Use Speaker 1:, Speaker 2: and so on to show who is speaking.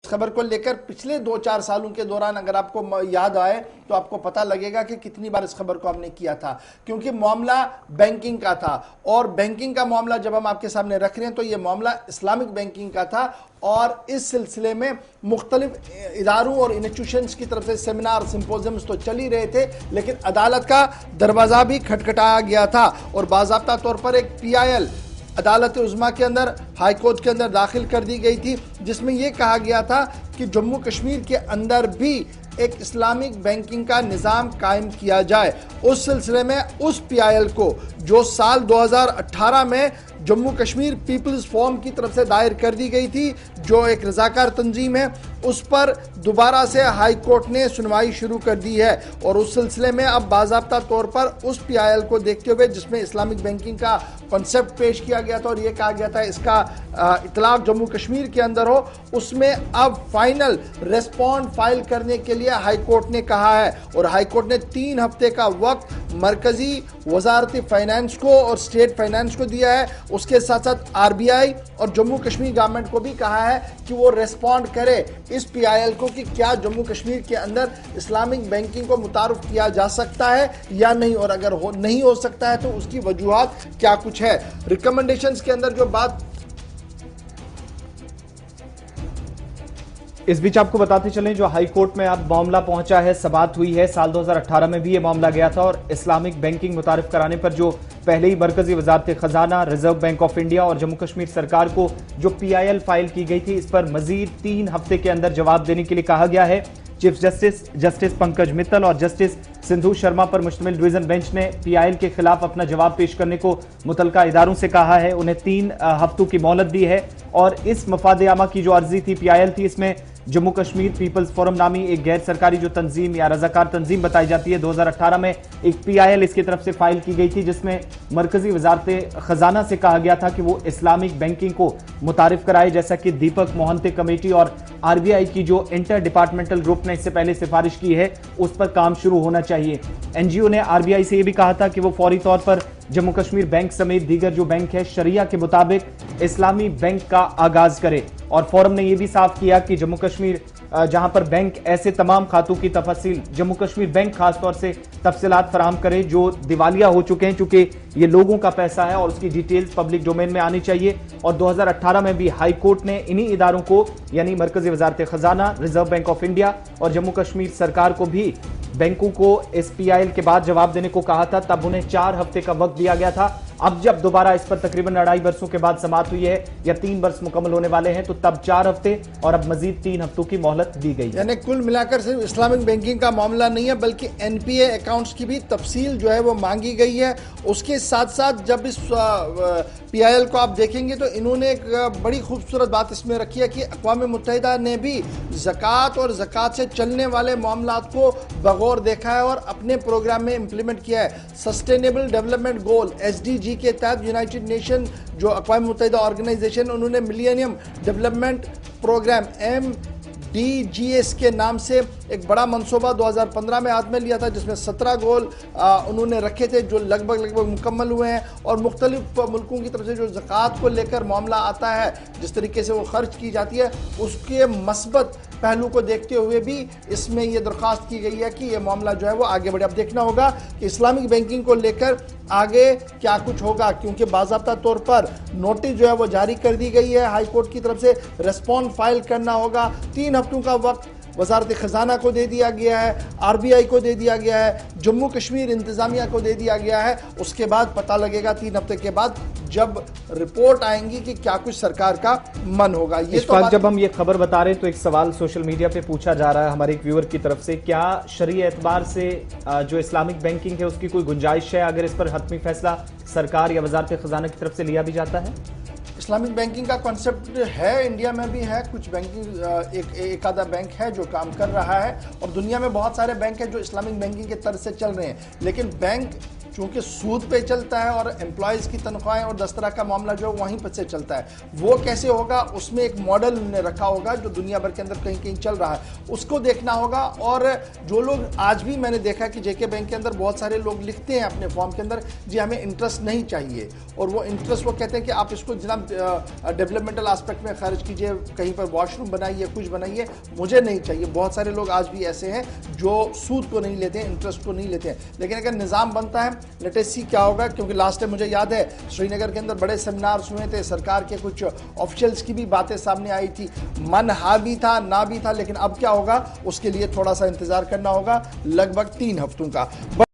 Speaker 1: खबर को लेकर पिछले 2-4 सालों के दौरान अगर आपको याद आए तो आपको पता लगेगा कि कितनी बार इस खबर को हमने किया था, क्योंकि मामला बैंकिंग का था। और बैंकिंग का मामला जब हम आपके सामने रख रहे हैं तो ये मामला इस्लामिक बैंकिंग का था, और इस सिलसिले में मुख्तलिफ इदारों और इंस्टीट्यूशंस की तरफ से सेमिनार सिंपोजियम्स तो चल ही रहे थे, लेकिन अदालत का दरवाज़ा भी खटखटाया गया था। और बाज़ाब्ता तौर पर एक PIL अदालत उज़्मा के अंदर, हाई कोर्ट के अंदर दाखिल कर दी गई थी, जिसमें यह कहा गया था कि जम्मू कश्मीर के अंदर भी एक इस्लामिक बैंकिंग का निज़ाम कायम किया जाए। उस सिलसिले में उस PIL को जो साल 2018 में जम्मू कश्मीर पीपल्स फोरम की तरफ से दायर कर दी गई थी, जो एक रज़ाकार तंजीम है, उस पर दोबारा से हाई कोर्ट ने सुनवाई शुरू कर दी है। और उस सिलसिले में अब बाज़ाब्ता तौर पर उस PIL को देखते हुए जिसमें इस्लामिक बैंकिंग का कॉन्सेप्ट पेश किया गया था और ये कहा गया था इसका इतलाक़ जम्मू कश्मीर के अंदर हो, उसमें अब फाइनल रेस्पॉन्ड फाइल करने के लिए हाई कोर्ट ने कहा है। और हाई कोर्ट ने 3 हफ्ते का वक्त मरकजी वजारत फाइनेंस को और स्टेट फाइनेंस को दिया है। उसके साथ साथ RBI और जम्मू कश्मीर गवर्नमेंट को भी कहा है कि वो रेस्पॉन्ड करे इस PIL को कि क्या जम्मू कश्मीर के अंदर इस्लामिक बैंकिंग को मुतारुफ किया जा सकता है या नहीं, और अगर नहीं हो सकता है तो उसकी वजूहात क्या कुछ है। रिकमेंडेशंस के अंदर जो बात,
Speaker 2: इस बीच आपको बताते चलें जो हाई कोर्ट में अब मामला पहुंचा है, समाअत हुई है। साल 2018 में भी ये मामला गया था और इस्लामिक बैंकिंग मुतारिफ कराने पर जो पहले ही मरकजी वजारत खजाना, रिजर्व बैंक ऑफ इंडिया और जम्मू कश्मीर सरकार को जो PIL फाइल की गई थी, इस पर मजीद 3 हफ्ते के अंदर जवाब देने के लिए कहा गया है। चीफ जस्टिस पंकज मित्तल और जस्टिस सिंधु शर्मा पर मुश्तमिल डिवीजन बेंच ने PIL के खिलाफ अपना जवाब पेश करने को मुतलका इदारों से कहा है। उन्हें 3 हफ्तों की मोहलत दी है। और इस मफाद आमा की जो अर्जी थी, PIL थी, इसमें जम्मू कश्मीर पीपल्स फोरम नामी एक गैर सरकारी जो तंजीम या रजाकार तंजीम बताई जाती है, 2018 में एक PIL इसकी तरफ से फाइल की गई थी, जिसमें मरकजी वजारत खजाना से कहा गया था कि वो इस्लामिक बैंकिंग को मुतारिफ कराए, जैसा कि दीपक मोहंती कमेटी और RBI की जो इंटर डिपार्टमेंटल ग्रुप ने इससे पहले सिफारिश की है, उस पर काम शुरू होना चाहिए। NGO ने RBI से यह भी कहा था कि वो फौरी तौर पर जम्मू कश्मीर बैंक समेत दीगर जो बैंक है, शरिया के मुताबिक इस्लामी बैंक का आगाज करे। और फोरम ने यह भी साफ किया कि जम्मू कश्मीर जहां पर बैंक ऐसे तमाम खातों की तफसील, जम्मू कश्मीर बैंक खासतौर से तफसीलात फराहम करे जो दिवालिया हो चुके हैं, चूंकि ये लोगों का पैसा है और उसकी डिटेल्स पब्लिक डोमेन में आनी चाहिए। और 2018 में भी हाई कोर्ट ने इन्हीं इदारों को, यानी मरकजी वजारत खजाना, रिजर्व बैंक ऑफ इंडिया और जम्मू कश्मीर सरकार को भी बैंकों को इस PIL के बाद जवाब देने को कहा था। तब उन्हें 4 हफ्ते का वक्त दिया गया था। अब जब दोबारा इस पर तकरीबन 2.5 वर्षों के बाद समाअत हुई है या 3 वर्ष मुकम्मल होने वाले हैं, तो तब 4 हफ्ते और अब मजीद 3 हफ्तों की मोहलत दी गई है।
Speaker 1: यानी कुल मिलाकर सिर्फ इस्लामिक बैंकिंग का मामला नहीं है, बल्कि NPA अकाउंट्स की भी तफसील जो है वो मांगी गई है। उसके साथ साथ जब इस PIL को आप देखेंगे तो इन्होंने एक बड़ी खूबसूरत बात इसमें रखी है कि अक़वाम मुत्तहिदा ने भी ज़कात और ज़कात से चलने वाले मामलात को बगौर देखा है और अपने प्रोग्राम में इम्प्लीमेंट किया है। सस्टेनेबल डेवलपमेंट गोल SDG के तहत यूनाइटेड नेशन जो अक़वाम मुत्तहिदा ऑर्गेनाइजेशन, उन्होंने मिलेनियम डेवलपमेंट प्रोग्राम MDGs के नाम से एक बड़ा मनसूबा 2015 में हाथ में लिया था, जिसमें 17 गोल उन्होंने रखे थे जो लगभग मुकम्मल हुए हैं। और मुख्तलिफ मुल्कों की तरफ से जो ज़कात को लेकर मामला आता है, जिस तरीके से वो खर्च की जाती है, उसके मस्बत पहलू को देखते हुए भी इसमें यह दरख्वास्त की गई है कि यह मामला जो है वो आगे बढ़े। अब देखना होगा कि इस्लामिक बैंकिंग को लेकर आगे क्या कुछ होगा, क्योंकि बाज़ाब्ता तौर पर नोटिस जो है वो जारी कर दी गई है हाई कोर्ट की तरफ से। रेस्पॉन्ड फाइल करना होगा। 3 हफ्तों का वक्त वजारत खजाना को दे दिया गया है, RBI को दे दिया गया है, जम्मू कश्मीर इंतजामिया को दे दिया गया है। उसके बाद पता लगेगा 3 हफ्ते के बाद जब रिपोर्ट आएंगी कि क्या कुछ सरकार का मन होगा।
Speaker 2: ये तो जब हम ये खबर बता रहे हैं तो एक सवाल सोशल मीडिया पे पूछा जा रहा है हमारे एक व्यूअर की तरफ से, क्या शरई एतबार से जो इस्लामिक बैंकिंग है उसकी कोई गुंजाइश है अगर इस पर हतमी फैसला सरकार या वजारत खजाना की तरफ से लिया भी जाता है?
Speaker 1: इस्लामिक बैंकिंग का कॉन्सेप्ट है, इंडिया में भी है, कुछ बैंकिंग एक आधा बैंक है जो काम कर रहा है और दुनिया में बहुत सारे बैंक हैं जो इस्लामिक बैंकिंग के तर्ज से चल रहे हैं। लेकिन बैंक चूंकि सूद पे चलता है और एम्प्लॉयज की तनख्वाहें और 10 तरह का मामला जो वहीं पर से चलता है, वो कैसे होगा, उसमें एक मॉडल उन्होंने रखा होगा जो दुनिया भर के अंदर कहीं कहीं चल रहा है, उसको देखना होगा। और जो लोग आज भी मैंने देखा कि जेके बैंक के अंदर बहुत सारे लोग लिखते हैं अपने फॉर्म के अंदर जी हमें इंटरेस्ट नहीं चाहिए, और वो इंटरेस्ट वो कहते हैं कि आप इसको जनाब डेवलपमेंटल एस्पेक्ट में खर्च कीजिए, कहीं पर वॉशरूम बनाइए, कुछ बनाइए, मुझे नहीं चाहिए। बहुत सारे लोग आज भी ऐसे हैं जो सूद को नहीं लेते हैं, इंटरेस्ट को नहीं लेते हैं। लेकिन अगर निज़ाम बनता है, लेट अस सी क्या होगा, क्योंकि लास्ट टाइम मुझे याद है श्रीनगर के अंदर बड़े सेमिनार्स हुए थे, सरकार के कुछ ऑफिशियल्स की भी बातें सामने आई थी, मन हाँ भी था ना भी था, लेकिन अब क्या होगा उसके लिए थोड़ा सा इंतजार करना होगा, लगभग 3 हफ्तों का।